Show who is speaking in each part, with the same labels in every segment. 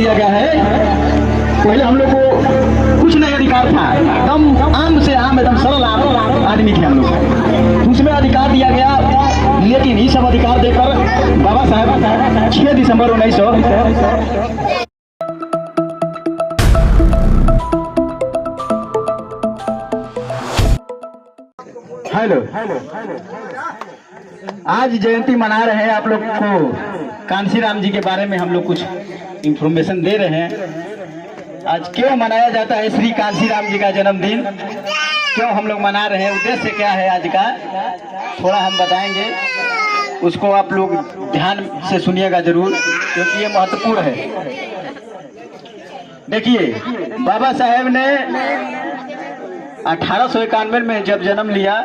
Speaker 1: दिया गया है। पहले हम लोग को कुछ नहीं अधिकार था, एकदम आम से आम एकदम सरल आम आदमी थे हम लोग, उसमें अधिकार दिया गया। लेकिन ये सब अधिकार देकर बाबा साहब 6 दिसंबर 1900 हेलो आज जयंती मना रहे हैं। आप लोग को कांशीराम जी के बारे में हम लोग कुछ इंफॉर्मेशन दे रहे हैं। आज क्यों मनाया जाता है श्री कांशीराम जी का जन्मदिन, क्यों हम लोग मना रहे हैं, उद्देश्य क्या है आज का, थोड़ा हम बताएंगे। उसको आप लोग ध्यान से सुनिएगा जरूर, क्योंकि ये महत्वपूर्ण है। देखिए, बाबा साहेब ने 1891 में जब जन्म लिया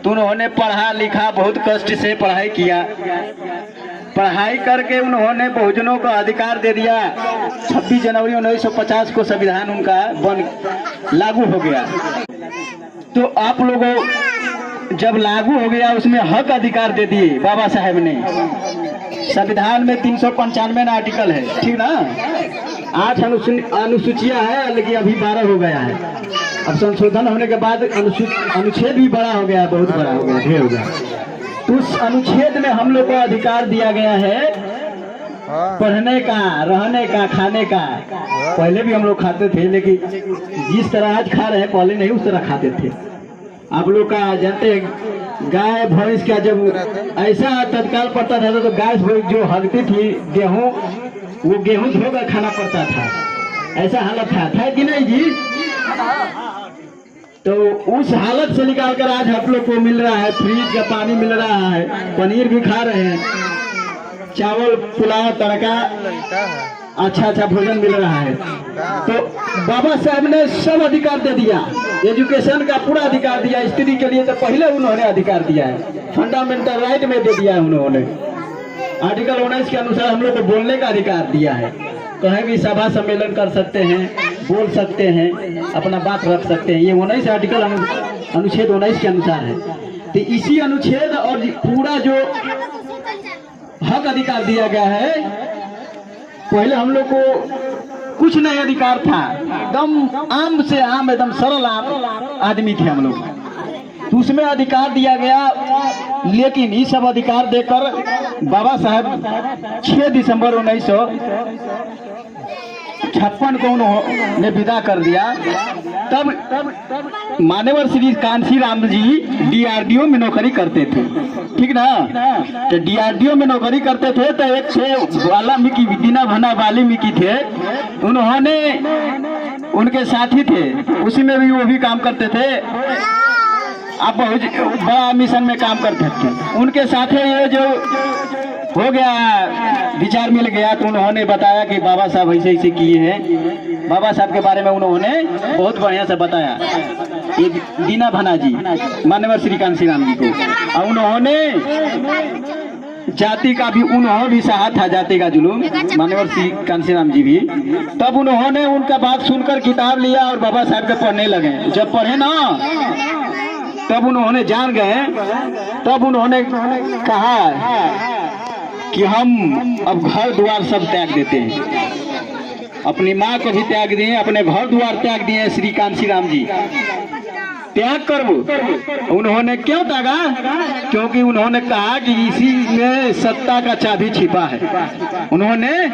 Speaker 1: तो उन्होंने पढ़ा लिखा, बहुत कष्ट से पढ़ाई किया। पढ़ाई करके उन्होंने बहुजनों को अधिकार दे दिया। 26 जनवरी 1950 को संविधान उनका लागू हो गया। तो आप लोगों जब लागू हो गया, उसमें हक अधिकार दे दिए बाबा साहेब ने। संविधान में 395 आर्टिकल है, ठीक ना, 8 अनुसूचियां है, लेकिन अभी 12 हो गया है। अब संशोधन होने के बाद अनुच्छेद भी बड़ा हो गया, बहुत बड़ा हो गया, ढेर हो गया। तो उस अनुच्छेद में हम लोग को अधिकार दिया गया है पढ़ने का, रहने का, खाने का। पहले भी हम लोग खाते थे, लेकिन जिस तरह आज खा रहे हैं पहले नहीं उस तरह खाते थे। आप लोग का जानते हैं, गाय भैंस का जब ऐसा तत्काल पड़ता था तो गाय जो हगती थी गेहूं, वो गेहूं धोकर खाना पड़ता था। ऐसा हालत था कि नहीं जी? तो उस हालत से निकालकर आज आप लोग को मिल रहा है, फ्रिज का पानी मिल रहा है, पनीर भी खा रहे हैं, चावल पुलाव तड़का, अच्छा भोजन मिल रहा है। तो बाबा साहब ने सब अधिकार दे दिया, एजुकेशन का पूरा अधिकार दिया। स्त्री के लिए तो पहले उन्होंने अधिकार दिया है, फंडामेंटल राइट में दे दिया है उन्होंने। आर्टिकल 19 के अनुसार हम लोग को बोलने का अधिकार दिया है, कहीं भी सभा सम्मेलन कर सकते हैं, बोल सकते हैं, अपना बात रख सकते हैं। ये 19 आर्टिकल अनुच्छेद 19 के अनुसार है। तो इसी अनुच्छेद और पूरा जो हक अधिकार दिया गया है, पहले हम लोग को कुछ नहीं अधिकार था, एकदम आम से आम एकदम सरल आम आदमी थे हम लोग, तो उसमें अधिकार दिया गया। लेकिन ये सब अधिकार देकर बाबा साहब 6 दिसंबर 1956 को उन्होंने विदा कर दिया। तब मान्यवर श्री कांशीराम जी DRDO में नौकरी करते थे, ठीक ना। तो DRDO में नौकरी करते थे, तो एक से वाल्मीकि दीना भना वाल्मीकि थे, उन्होंने उनके साथी थे, उसी में भी वो भी काम करते थे। आप बहुत बड़ा मिशन में काम करते थे, उनके साथ ये जो हो गया विचार मिल गया, तो उन्होंने बताया कि बाबा साहब ऐसे ऐसे किए हैं। बाबा साहब के बारे में उन्होंने बहुत बढ़िया से बताया, ये दीना भना जी मान्यवर श्री कांशीराम जी को। और उन्होंने जाति का भी उन्होंने भी सहा था, जाति का जुलूम, मान्यवर श्री कांशीराम जी भी। तब उन्होंने उनका बात सुनकर किताब लिया और बाबा साहब के पढ़ने लगे। जब पढ़े ना, तब उन्होंने जान गए, तब उन्होंने कहा कि हम अब घर द्वार सब त्याग देते हैं। अपनी माँ को भी त्याग दिए, अपने घर द्वार त्याग दिए। श्री कांशीराम जी त्याग कर उन्होंने क्यों त्यागा? क्योंकि उन्होंने कहा कि इसी में सत्ता का चाबी छिपा है। उन्होंने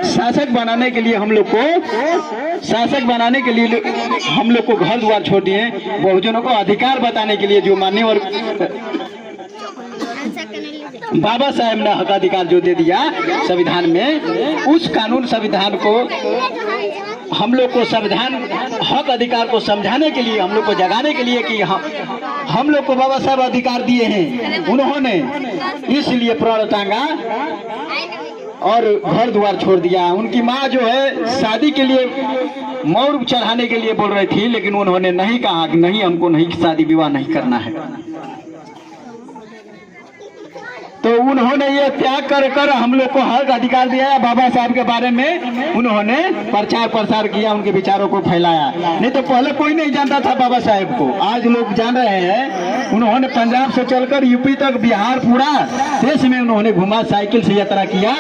Speaker 1: शासक बनाने के लिए हम लोग को, शासक बनाने के लिए हम लोग को घर द्वार छोड़ दिए। बहुजनों को अधिकार बताने के लिए जो मान्यवर बाबा साहेब ने हक अधिकार जो दे दिया संविधान में, उस कानून संविधान को हम लोग को संविधान हक अधिकार को समझाने के लिए, हम लोग को जगाने के लिए कि हम लोग को बाबा साहब अधिकार दिए हैं उन्होंने, इसलिए प्रण टांगा और घर द्वार छोड़ दिया। उनकी माँ जो है शादी के लिए मौर चढ़ाने के लिए बोल रही थी, लेकिन उन्होंने नहीं कहा कि नहीं, हमको नहीं शादी विवाह नहीं करना है। तो उन्होंने ये त्याग कर हम लोग को हक अधिकार दिया। बाबा साहब के बारे में उन्होंने प्रचार प्रसार किया, उनके विचारों को फैलाया। नहीं तो पहले कोई नहीं जानता था बाबा साहब को, आज लोग जान रहे हैं। उन्होंने पंजाब से चलकर यूपी तक, बिहार, पूरा देश में उन्होंने घुमा, साइकिल से यात्रा किया।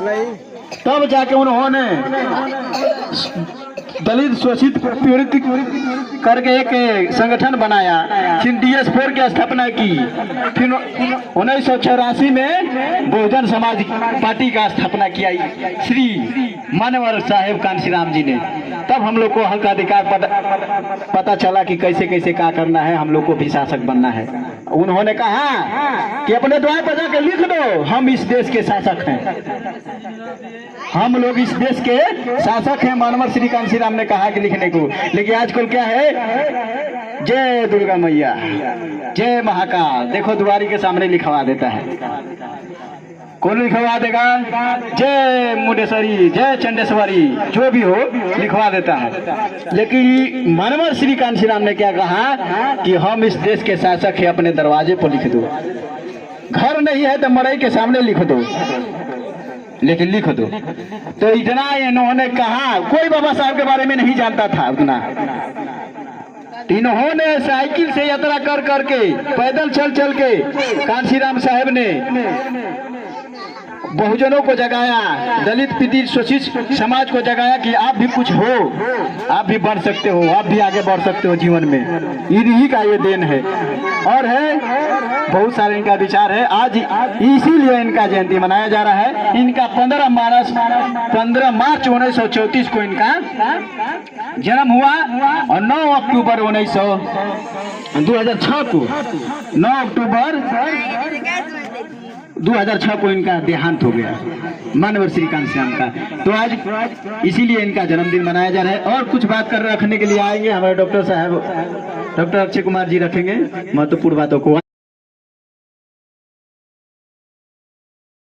Speaker 1: तब जाके उन्होंने दलित शोषित पीड़ित करके एक संगठन बनाया, फिर DS4 की स्थापना की, फिर 1984 में बहुजन समाज पार्टी का स्थापना किया श्री मानवर साहेब कांशीराम जी ने। तब हम लोग को हक अधिकार पता चला कि कैसे कैसे क्या करना है, हम लोग को भी शासक बनना है। उन्होंने कहा कि अपने द्वार पर जाकर लिख दो, हम इस देश के शासक हैं, हम लोग इस देश के शासक हैं। मानवर श्री कांशीराम ने कहा कि लिखने को, लेकिन आजकल क्या है, जय दुर्गा मैया, जय महाकाल, देखो दुआरी के सामने लिखवा देता है। कौन लिखवा देगा? जय मुंडेश्वरी, जय चंडेश्वरी, जो भी हो लिखवा देता है। लेकिन मानवर श्री कांशीराम ने क्या कहा कि हम इस देश के शासक हैं, अपने दरवाजे पर लिख दो, घर नहीं है तो मड़ई के सामने लिख दो, लेकिन लिख दो। तो इतना इन्होंने कहा, कोई बाबा साहब के बारे में नहीं जानता था उतना। इन्होंने साइकिल से यात्रा कर करके, पैदल चल चल के कांशीराम साहब ने बहुजनों को जगाया, दलित पीड़ित शोषित समाज को जगाया कि आप भी कुछ हो, आप भी बढ़ सकते हो, आप भी आगे बढ़ सकते हो जीवन में। इन्हीं का ये देन है और है बहुत सारे इनका विचार है। आज इसीलिए इनका जयंती मनाया जा रहा है। इनका 15 मार्च 1934 को इनका जन्म हुआ और 9 अक्टूबर 2006 को 9 अक्टूबर 2006 को इनका देहांत हो गया, मानवर श्री कांशीराम का। तो आज इसीलिए इनका जन्मदिन मनाया जा रहा है। और कुछ बात कर रखने के लिए आएंगे हमारे डॉक्टर साहब, डॉक्टर अक्षय कुमार जी रखेंगे महत्वपूर्ण बातों को।